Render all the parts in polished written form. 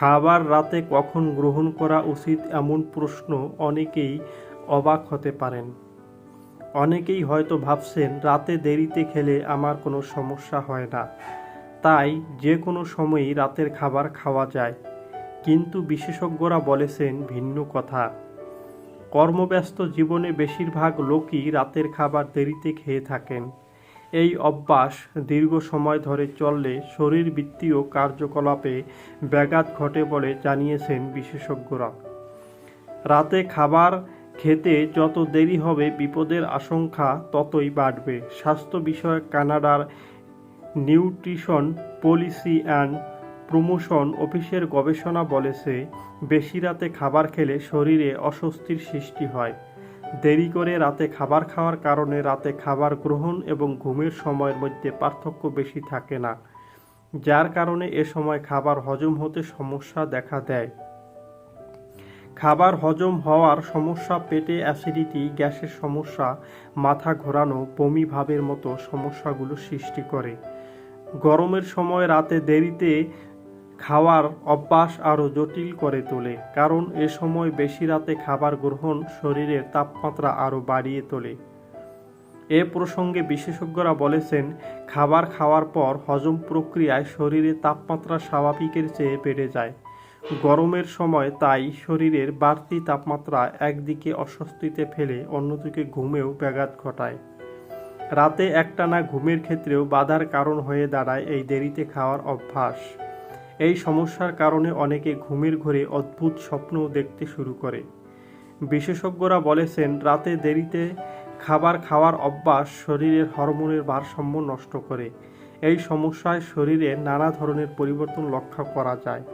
খাবার রাতে কখন গ্রহণ করা উচিত এমন প্রশ্ন অনেকেই অবাক হতে পারেন। অনেকেই হয়তো ভাবছেন রাতে দেরিতে খেলে আমার কোনো সমস্যা হয় না, তাই যে কোনো সময়ই রাতের খাবার খাওয়া যায়। কিন্তু বিশেষজ্ঞরা বলেছেন ভিন্ন কথা। কর্মব্যস্ত জীবনে বেশিরভাগ লোকই রাতের খাবার দেরিতে খেয়ে থাকেন। এই অভ্যাস দীর্ঘ সময় ধরে চললে শরীরবৃত্তীয় কার্যকলাপে ব্যাঘাত ঘটে বলে জানিয়েছেন বিশেষজ্ঞরা। রাতে খাবার খেতে যত দেরি হবে বিপদের আশঙ্কা ততই বাড়বে। স্বাস্থ্য বিষয়ক কানাডার নিউট্রিশন পলিসি অ্যান্ড প্রমোশন অফিসের গবেষণা বলেছে, বেশি রাতে খাবার খেলে শরীরে অস্বস্তির সৃষ্টি হয়। দেরি করে রাতে খাবার খাওয়ার কারণে রাতে খাবার গ্রহণ এবং ঘুমের সময়ের মধ্যে পার্থক্য বেশি থাকে না, যার কারণে এ সময় খাবার হজম হতে সমস্যা দেখা দেয়। খাবার হজম হওয়ার সমস্যা, পেটে অ্যাসিডিটি, গ্যাসের সমস্যা, মাথা ঘোরানো, বমি ভাবের মতো সমস্যাগুলো সৃষ্টি করে। গরমের সময় রাতে দেরিতে খাওয়ার অভ্যাস আরও জটিল করে তোলে, কারণ এ সময় বেশি রাতে খাবার গ্রহণ শরীরের তাপমাত্রা আরও বাড়িয়ে তোলে। এ প্রসঙ্গে বিশেষজ্ঞরা বলেছেন, খাবার খাওয়ার পর হজম প্রক্রিয়ায় শরীরের তাপমাত্রা স্বাভাবিকের চেয়ে বেড়ে যায়। গরমের সময় তাই শরীরের বাড়তি তাপমাত্রা একদিকে অস্বস্তিতে ফেলে অন্যদিকে ঘুমেও ব্যাঘাত ঘটায়। রাতে একটানা ঘুমের ক্ষেত্রেও বাধার কারণ হয়ে দাঁড়ায় এই দেরিতে খাওয়ার অভ্যাস। এই সমস্যার কারণে অনেকে ঘুমের ঘোরে অদ্ভুত স্বপ্নও দেখতে শুরু করে। বিশেষজ্ঞরা বলেছেন, রাতে দেরিতে খাবার খাওয়ার অভ্যাস শরীরের হরমোনের ভারসাম্য নষ্ট করে। এই সমস্যায় শরীরে নানা ধরনের পরিবর্তন লক্ষ্য করা যায়।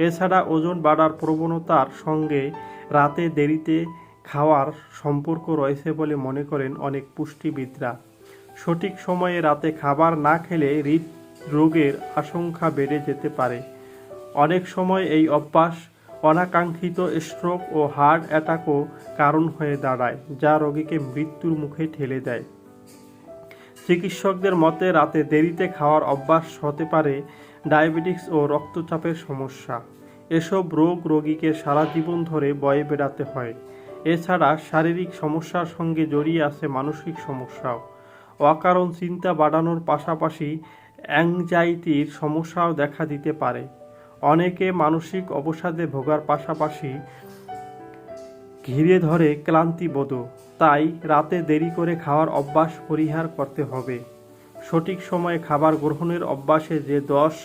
এছাড়া ওজন বাড়ার প্রবণতার সঙ্গে রাতে দেরিতে খাওয়ার সম্পর্ক রয়েছে বলে মনে করেন অনেক পুষ্টিবিদরা। সঠিক সময়ে রাতে খাবার না খেলে হৃদরোগের আশঙ্কা বেড়ে যেতে পারে। অনেক সময় এই অভ্যাস অনাকাঙ্ক্ষিত স্ট্রোক ও হার্ট অ্যাটাকও কারণ হয়ে দাঁড়ায়, যা রোগীকে মৃত্যুর মুখে ঠেলে দেয়। চিকিৎসকদের মতে রাতে দেরিতে খাওয়ার অভ্যাস হতে পারে ডায়াবেটিস ও রক্তচাপের সমস্যা। এসব রোগ রোগীকে সারা জীবন ধরে বয়ে বেড়াতে হয়। এছাড়া শারীরিক সমস্যার সঙ্গে জড়িয়ে আছে মানসিক সমস্যাও। অকারণ চিন্তা বাড়ানোর পাশাপাশি অ্যাংজাইটির সমস্যাও দেখা দিতে পারে। অনেকে মানসিক অবসাদে ভোগার পাশাপাশি ঘিরে ধরে ক্লান্তিবোধও। তাই রাতে দেরি করে খাওয়ার অভ্যাস পরিহার করতে হবে। সঠিক সময়ে খাবার গ্রহণের অভ্যাসে যে 10